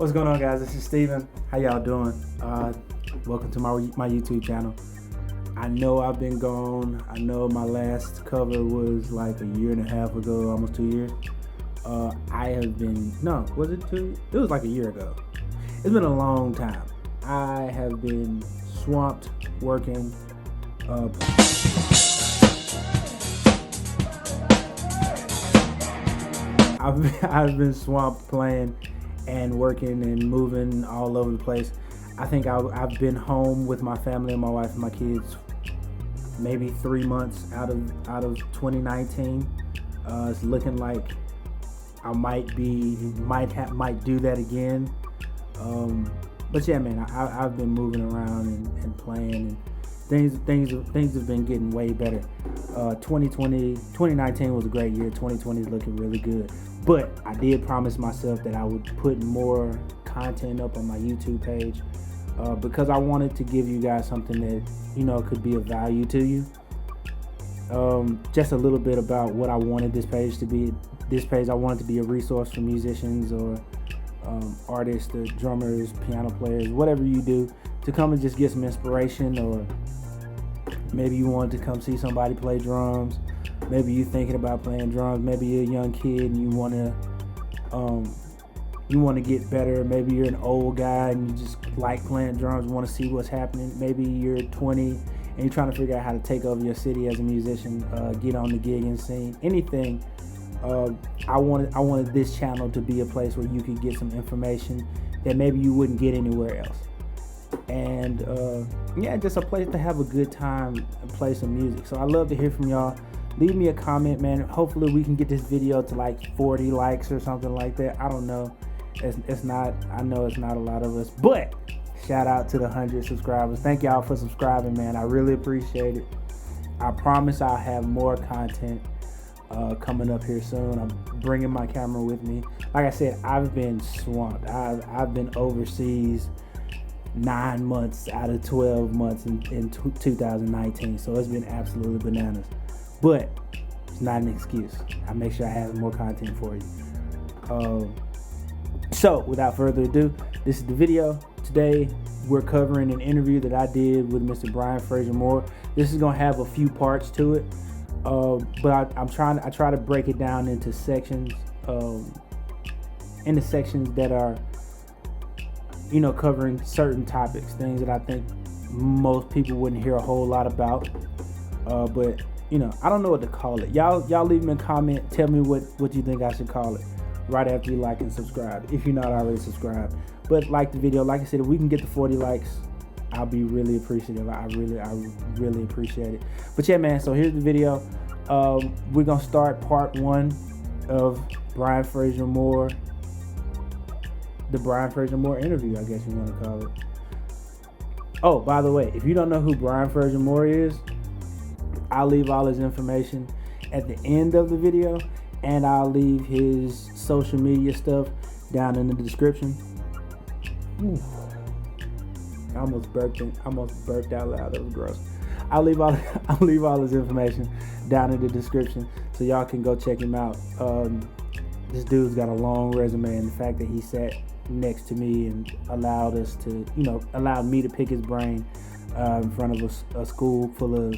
What's going on, guys? This is Steven. How y'all doing? Welcome to my YouTube channel. I know I've been gone. I know my last cover was like a year and a half ago, almost 2 years. Was it 2? It was like a year ago. It's been a long time. I have been swamped working. I've been swamped playing and working and moving all over the place. I think I've been home with my family and my wife and my kids maybe 3 months out of 2019. It's looking like I might do that again. But yeah, man, I've been moving around and playing, and things have been getting way better. 2019 was a great year. 2020 is looking really good. But I did promise myself that I would put more content up on my YouTube page because I wanted to give you guys something that could be of value to you. Just a little bit about what I wanted this page to be. This page, I wanted to be a resource for musicians or artists, or drummers, piano players, whatever you do, to come and just get some inspiration. Or maybe you wanted to come see somebody play drums. Maybe you're thinking about playing drums. Maybe you're a young kid and you want to get better. Maybe you're an old guy and you just like playing drums, want to see what's happening. Maybe you're 20 and you're trying to figure out how to take over your city as a musician, get on the gigging scene, anything. I wanted this channel to be a place where you could get some information that maybe you wouldn't get anywhere else. And just a place to have a good time and play some music. So I love to hear from y'all. Leave me a comment, man. Hopefully we can get this video to like 40 likes or something like that. I don't know. I know it's not a lot of us, but shout out to the 100 subscribers. Thank y'all for subscribing, man. I really appreciate it. I promise I'll have more content coming up here soon. I'm bringing my camera with me. Like I said, I've been swamped. I've been overseas 9 months out of 12 months in 2019, so it's been absolutely bananas. But it's not an excuse. I make sure I have more content for you. So without further ado, this is the video. Today we're covering an interview that I did with Mr. Fraiser-Moore. This is gonna have a few parts to it, but I try to break it down into sections, into sections that are covering certain topics, things that I think most people wouldn't hear a whole lot about. But I don't know what to call it. Y'all leave me a comment. Tell me what you think I should call it right after you like and subscribe, if you're not already subscribed. But like the video. Like I said, if we can get to 40 likes, I'll be really appreciative. I really appreciate it. But yeah, man, so here's the video. We're gonna start part 1 of Fraiser-Moore, the Fraiser-Moore interview, I guess you want to call it. Oh, by the way, if you don't know who Fraiser-Moore is, I'll leave all his information at the end of the video, and I'll leave his social media stuff down in the description. Ooh. I almost burped out loud. That was gross. I'll leave all his information down in the description so y'all can go check him out. This dude's got a long resume, and the fact that he sat next to me and allowed me to pick his brain in front of a school full of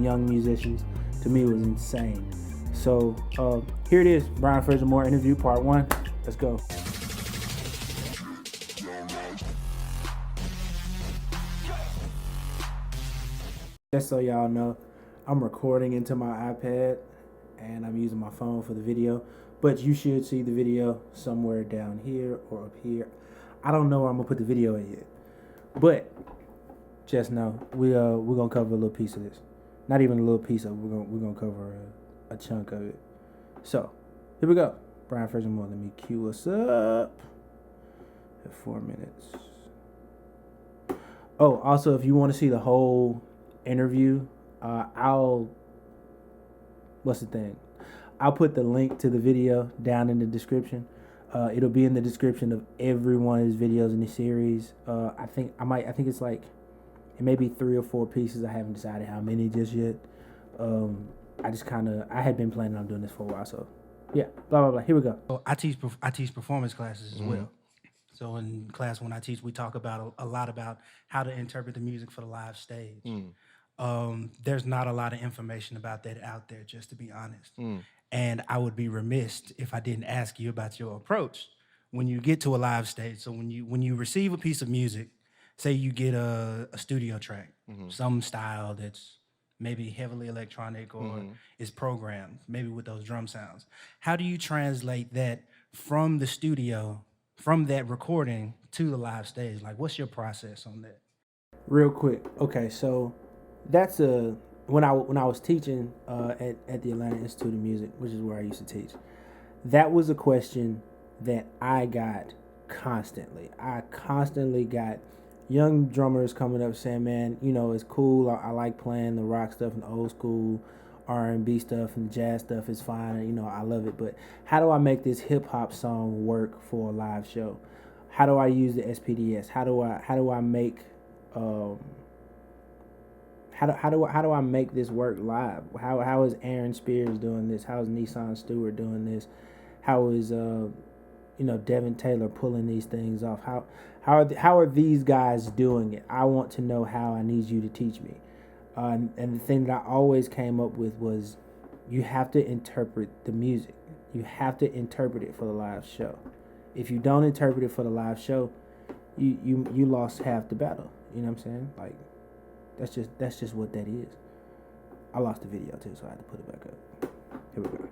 young musicians, to me was insane. So here it is, Fraiser-Moore interview part 1. Let's go. Just so y'all know, I'm recording into my iPad and I'm using my phone for the video, but you should see the video somewhere down here or up here. I don't know where I'm gonna put the video at yet, but just know we're gonna cover a little piece of this. Not even a little piece of it. We're gonna cover a chunk of it. So here we go. Fraiser-Moore. Let me cue us up at 4 minutes. Oh, also, if you want to see the whole interview, I'll put the link to the video down in the description. It'll be in the description of every one of his videos in the series. I think it's like, it may be 3 or 4 pieces. I haven't decided how many just yet. I had been planning on doing this for a while, so yeah, blah blah blah. Here we go. I teach performance classes as well. So in class when I teach, we talk about a lot about how to interpret the music for the live stage. There's not a lot of information about that out there, just to be honest. And I would be remiss if I didn't ask you about your approach when you get to a live stage. So when you receive a piece of music, say you get a studio track, some style that's maybe heavily electronic or is programmed, maybe with those drum sounds. How do you translate that from the studio, from that recording to the live stage? Like, what's your process on that? Real quick. Okay, so that's a when I was teaching at the Atlanta Institute of Music, which is where I used to teach. That was a question that I got constantly. I constantly got young drummers coming up saying, "Man, it's cool. I like playing the rock stuff and the old school R&B stuff and the jazz stuff is fine. And, I love it. But how do I make this hip hop song work for a live show? How do I use the SPDS? How do I make um, how do I make this work live? How is Aaron Spears doing this? How is Nissan Stewart doing this? How is Devin Taylor pulling these things off? How are these guys doing it? I want to know how. I need you to teach me." And the thing that I always came up with was, you have to interpret the music. You have to interpret it for the live show. If you don't interpret it for the live show, you lost half the battle. You know what I'm saying? Like, that's just what that is. I lost the video too, so I had to put it back up. Here we go.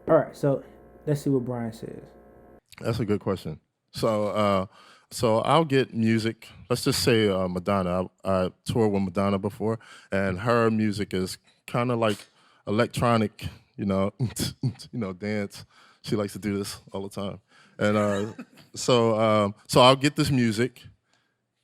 All right, so let's see what Brian says. That's a good question. So I'll get music. Let's just say Madonna. I toured with Madonna before, and her music is kind of like electronic, dance. She likes to do this all the time, and so I'll get this music.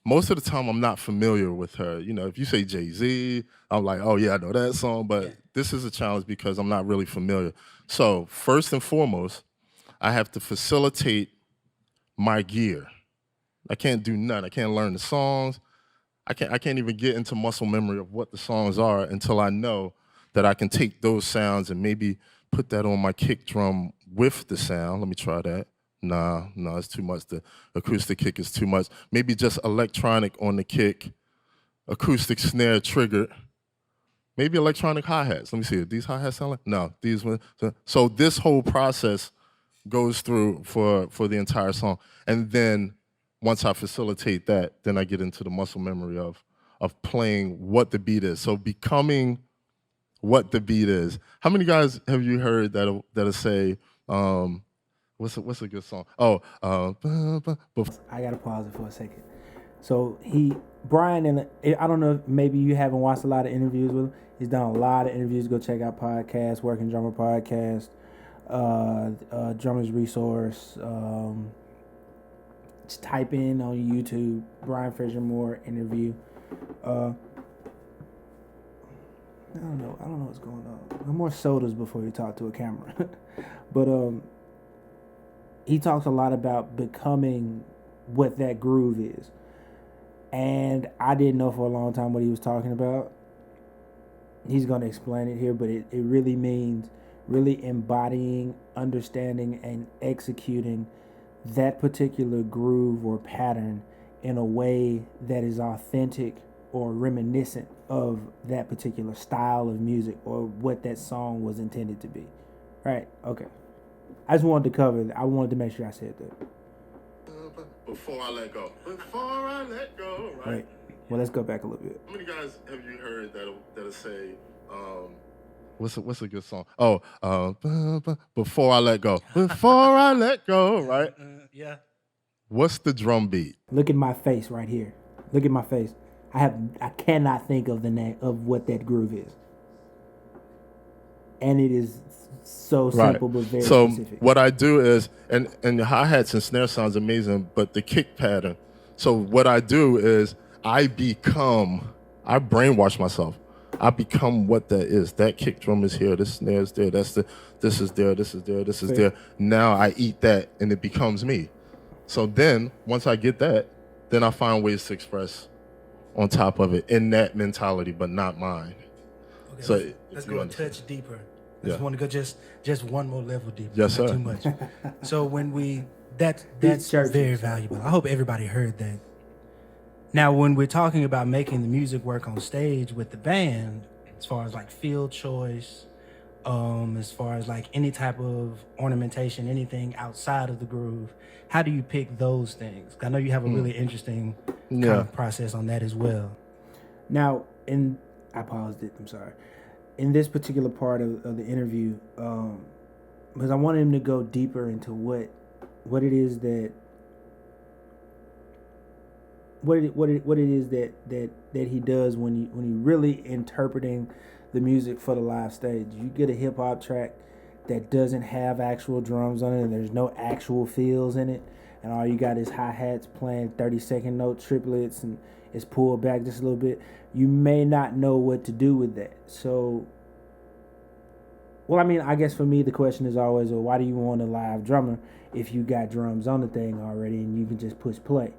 Most of the time, I'm not familiar with her. If you say Jay-Z, I'm like, oh yeah, I know that song. But this is a challenge because I'm not really familiar. So first and foremost, I have to facilitate my gear. I can't do none. I can't learn the songs. I can't even get into muscle memory of what the songs are until I know that I can take those sounds and maybe put that on my kick drum with the sound. Let me try that. Nah, it's too much. The acoustic kick is too much. Maybe just electronic on the kick, acoustic snare triggered. Maybe electronic hi-hats. Let me see. These hi-hats sound like? No, these ones. So this whole process goes through for the entire song. And then once I facilitate that, then I get into the muscle memory of playing what the beat is. So becoming what the beat is. How many guys have you heard that'll say, what's a good song? Oh, I gotta pause it for a second. So Brian, and I don't know if maybe you haven't watched a lot of interviews with him. He's done a lot of interviews. Go check out podcasts, Working Drummer Podcast, Drummers Resource. Just type in on YouTube Brian Fraiser-Moore interview. I don't know what's going on. No more sodas before you talk to a camera. But he talks a lot about becoming what that groove is. And I didn't know for a long time what he was talking about. He's going to explain it here, but it really means really embodying, understanding, and executing that particular groove or pattern in a way that is authentic or reminiscent of that particular style of music or what that song was intended to be. Right? Okay. I just wanted to cover that. I wanted to make sure I said that. Before I let go. Before I let go, right? Well, let's go back a little bit. How many guys have you heard that'll say, what's a good song? Oh, Before I Let Go. Before I Let Go, right? Yeah. What's the drum beat? Look at my face right here. Look at my face. I cannot think of the name of what that groove is. And it is so simple but very specific. So what I do is, and the hi-hats and snare sounds amazing, but the kick pattern. So what I do is I brainwash myself. I become what that is. That kick drum is here. This snare is there. This is there. This is there. This is there. Now I eat that, and it becomes me. So then, once I get that, then I find ways to express on top of it in that mentality, but not mine. Okay, so let's go a touch deeper. I just Yeah. want to go just one more level deeper. Yes, not sir. Too much. So when we That's churchy, very so. valuable. I hope everybody heard that. Now, when we're talking about making the music work on stage with the band, as far as like field choice, as far as like any type of ornamentation, anything outside of the groove, how do you pick those things? I know you have a really interesting kind of process on that as well. Now, I paused it. I'm sorry. In this particular part of the interview, because I wanted him to go deeper into what it is that he does when he really interpreting the music for the live stage. You get a hip hop track that doesn't have actual drums on it, and there's no actual fills in it, and all you got is hi-hats playing 30-second note triplets, and it's pulled back just a little bit. You may not know what to do with that. So, well, I mean, I guess for me the question is always, well, why do you want a live drummer if you got drums on the thing already and you can just push play?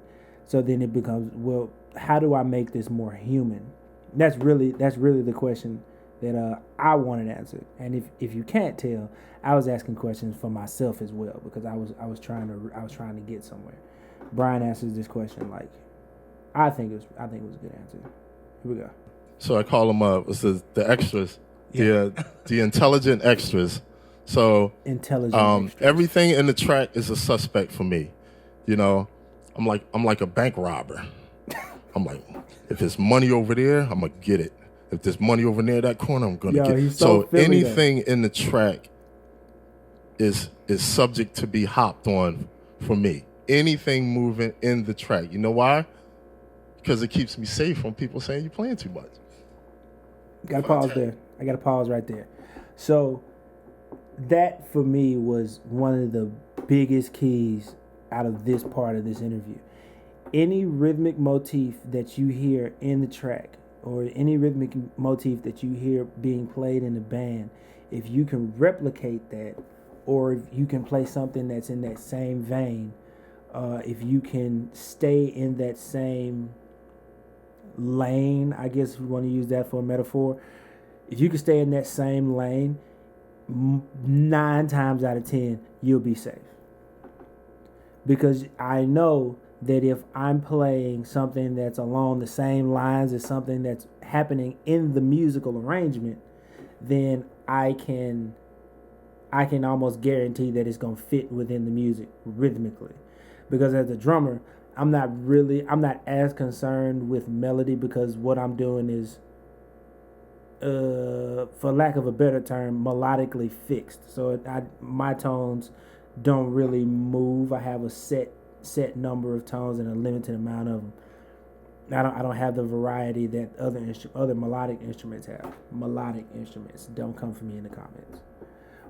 So then it becomes, well, how do I make this more human? That's really the question that I wanted answered. And if you can't tell, I was asking questions for myself as well, because I was trying to get somewhere. Brian answers this question like, I think it was a good answer. Here we go. So I call them the extras, the intelligent extras. So Intelligent extras. Everything in the track is a suspect for me. You know, I'm like a bank robber. I'm like, if there's money over there, I'm gonna get it. If there's money over near that corner, I'm gonna get it. So anything in the track is subject to be hopped on for me. Anything moving in the track. You know why? Because it keeps me safe from people saying you're playing too much. Got to pause there. I got to pause right there. So that for me was one of the biggest keys out of this part of this interview. Any rhythmic motif that you hear in the track, or any rhythmic motif that you hear being played in the band, if you can replicate that, or if you can play something that's in that same vein, if you can stay in that same lane, I guess if you want to use that for a metaphor, if you can stay in that same lane, 9 times out of 10, you'll be safe. Because I know that if I'm playing something that's along the same lines as something that's happening in the musical arrangement, then I can almost guarantee that it's going to fit within the music rhythmically. Because as a drummer, I'm not as concerned with melody, because what I'm doing is, for lack of a better term, melodically fixed. So my tones don't really move. I have a set number of tones and a limited amount of them. I don't have the variety that other melodic instruments have. Melodic instruments, don't come for me in the comments.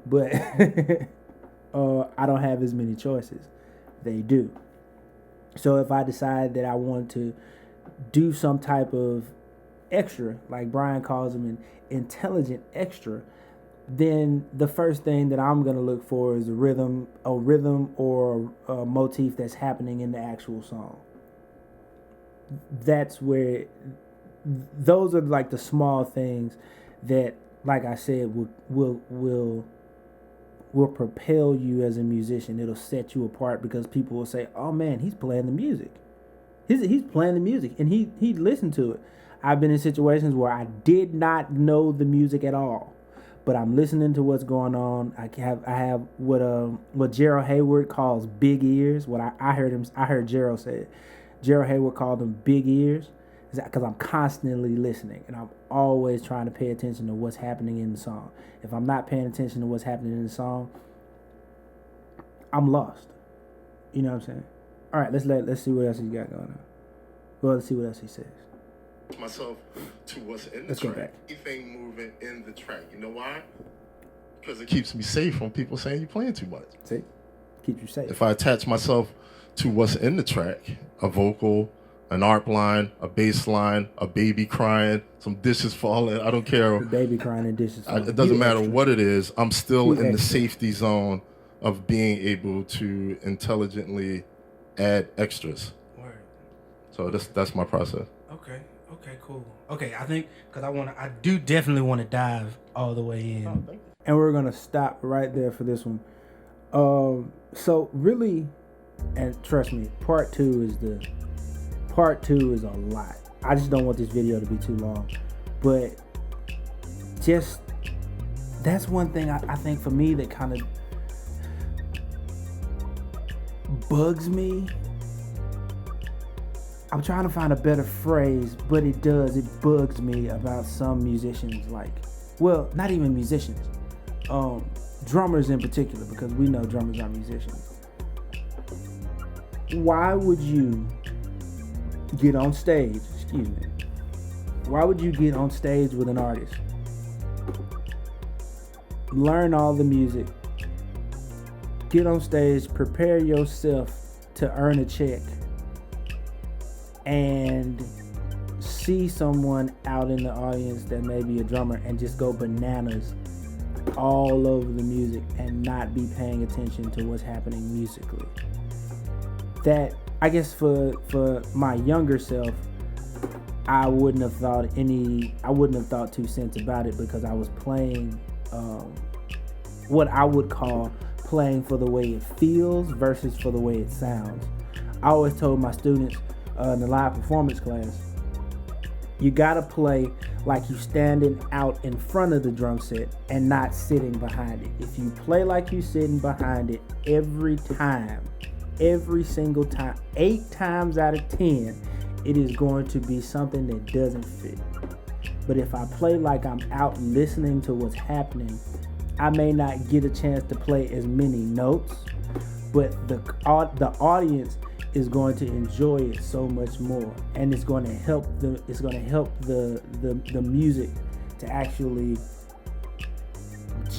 But I don't have as many choices. They do. So if I decide that I want to do some type of extra, like Brian calls them an intelligent extra, then the first thing that I'm going to look for is a rhythm or a motif that's happening in the actual song. That's where, those are like the small things that, like I said, will propel you as a musician. It'll set you apart, because people will say, "Oh man, he's playing the music. He's playing the music," and he listened to it. I've been in situations where I did not know the music at all, but I'm listening to what's going on. I have what Gerald Hayward calls big ears. What I heard Gerald say it. Gerald Hayward called them big ears, because I'm constantly listening, and I'm always trying to pay attention to what's happening in the song. If I'm not paying attention to what's happening in the song, I'm lost. You know what I'm saying? All right, let's see what else he's got going on. Well, let's see what else he says. Myself to what's in the track. Anything moving in the track. You know why? Because it keeps me safe from people saying you're playing too much. See? Keeps you safe. If I attach myself to what's in the track, a vocal, an arp line, a bass line, a baby crying, some dishes falling, I don't care. Baby crying and dishes falling. It doesn't matter what it is. I'm still in the safety zone of being able to intelligently add extras. Word. So that's my process. Okay, cool. Okay, I think, because I do definitely want to dive all the way in. And we're going to stop right there for this one. So really, And trust me, part two is a lot. I just don't want this video to be too long. But just, that's one thing I think for me that kind of bugs me. I'm trying to find a better phrase, but it bugs me about some musicians, like, well, not even musicians, drummers in particular, because we know drummers are musicians. Why would you get on stage, why would you get on stage with an artist, learn all the music, get on stage, prepare yourself to earn a check, and see someone out in the audience that may be a drummer and just go bananas all over the music and not be paying attention to what's happening musically? That, I guess for my younger self, I wouldn't have thought 2 cents about it, because I was playing what I would call playing for the way it feels versus for the way it sounds. I always told my students in the live performance class, you gotta play like you standing out in front of the drum set and not sitting behind it. If you play like you sitting behind it every single time, 8 times out of 10, it is going to be something that doesn't fit. But if I play like I'm out listening to what's happening, I may not get a chance to play as many notes, but the audience is going to enjoy it so much more, and it's going to help the music to actually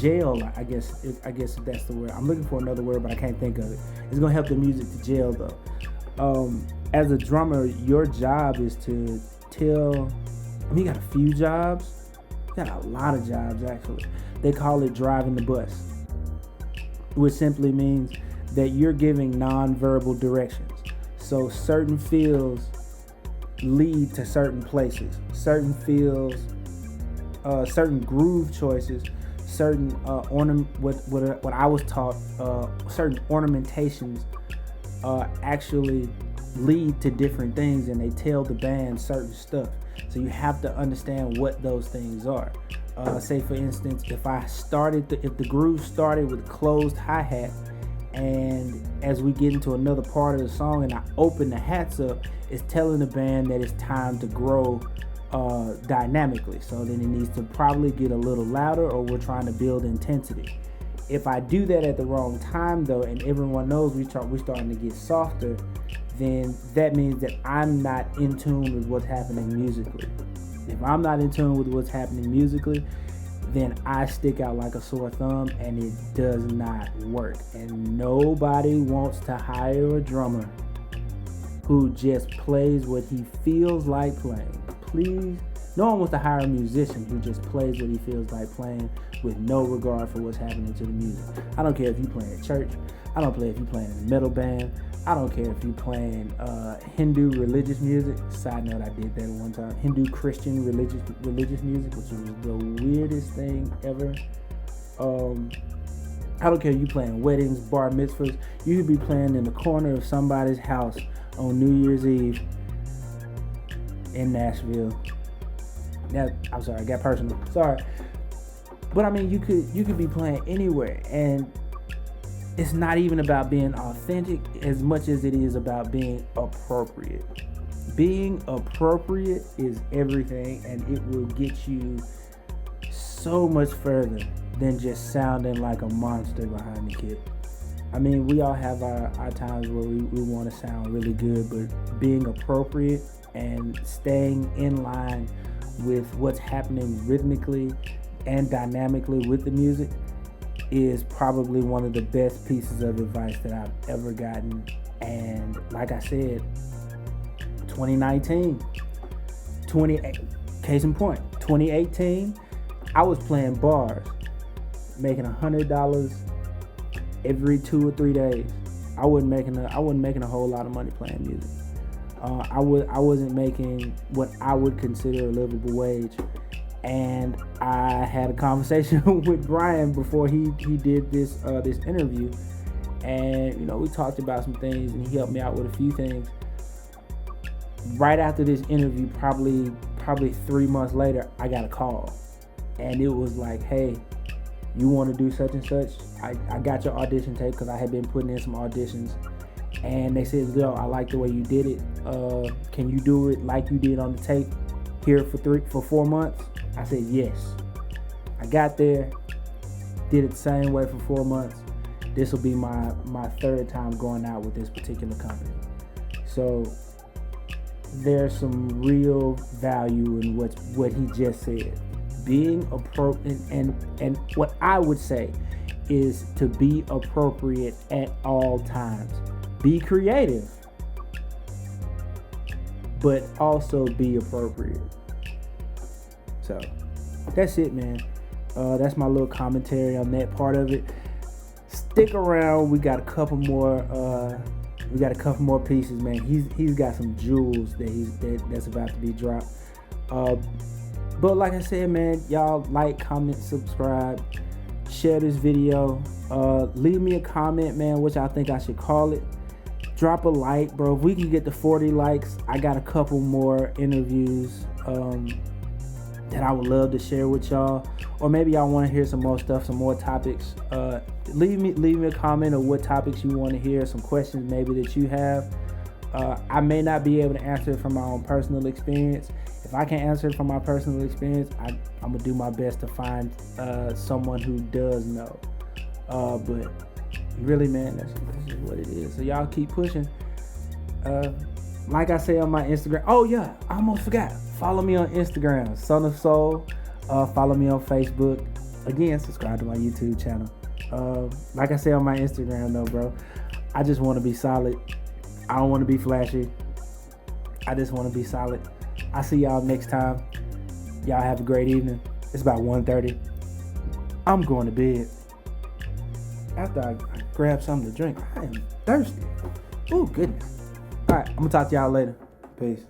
gel. I guess if that's the word. I'm looking for another word, but I can't think of it. It's going to help the music to gel, though. As a drummer, your job is to tell. You got a few jobs. You got a lot of jobs, actually. They call it driving the bus, which simply means that you're giving nonverbal directions. So certain feels lead to certain places, certain feels, certain groove choices, certain what I was taught, certain ornamentations actually lead to different things, and they tell the band certain stuff. So you have to understand what those things are. Say for instance, if the groove started with closed hi-hat, and as we get into another part of the song and I open the hats up, it's telling the band that it's time to grow dynamically. So then it needs to probably get a little louder, or we're trying to build intensity. If I do that at the wrong time, though, and everyone knows we're starting to get softer, then that means that I'm not in tune with what's happening musically. If I'm not in tune with what's happening musically, then I stick out like a sore thumb, and it does not work. And nobody wants to hire a drummer who just plays what he feels like playing. Please, no one wants to hire a musician who just plays what he feels like playing with no regard for what's happening to the music. I don't care if you play at church. I don't care if you're playing in a metal band. I don't care if you're playing Hindu religious music. Side note, I did that one time. Hindu Christian religious music, which was the weirdest thing ever. I don't care if you're playing weddings, bar mitzvahs. You could be playing in the corner of somebody's house on New Year's Eve in Nashville. I'm sorry, I got personal. Sorry. But I mean, you could be playing anywhere, and it's not even about being authentic as much as it is about being appropriate. Being appropriate is everything, and it will get you so much further than just sounding like a monster behind the kit. I mean, we all have our times where we want to sound really good, but being appropriate and staying in line with what's happening rhythmically and dynamically with the music is probably one of the best pieces of advice that I've ever gotten. And like I said, 2019, case in point, 2018, I was playing bars, making $100 every 2 or 3 days. I wasn't making a whole lot of money playing music. I wasn't making what I would consider a livable wage. And I had a conversation with Brian before he did this interview, And, you know, we talked about some things and he helped me out with a few things. Right after this interview, probably 3 months later, I got a call. And it was like, hey, you want to do such and such? I got your audition tape because I had been putting in some auditions. And they said, yo, I like the way you did it. Can you do it like you did on the tape here for 4 months? I said, yes. I got there, did it the same way for 4 months. This will be my third time going out with this particular company. So there's some real value in what he just said. Being appropriate, and what I would say is to be appropriate at all times. Be creative, but also be appropriate. So that's it, man. That's my little commentary on that part of it. Stick around. We got a couple more. We got a couple more pieces, man. He's got some jewels that's about to be dropped. But like I said, man, y'all like, comment, subscribe, share this video. Leave me a comment, man, which I think I should call it. Drop a like, bro. If we can get to 40 likes, I got a couple more interviews that I would love to share with y'all. Or maybe y'all want to hear some more stuff, some more topics. Leave me a comment of what topics you want to hear, some questions maybe that you have. I may not be able to answer it from my own personal experience. If I can't answer it from my personal experience, I'm going to do my best to find someone who does know. But really, man, that's just what it is. So y'all keep pushing. Like I say on my Instagram. Oh, yeah, I almost forgot. Follow me on Instagram, Son of Soul. Follow me on Facebook. Again, subscribe to my YouTube channel. Like I say on my Instagram, though, bro, I just want to be solid. I don't want to be flashy. I just want to be solid. I'll see y'all next time. Y'all have a great evening. It's about 1:30. I'm going to bed. After I grab something to drink, I am thirsty. Oh, goodness. All right, I'm going to talk to y'all later. Peace.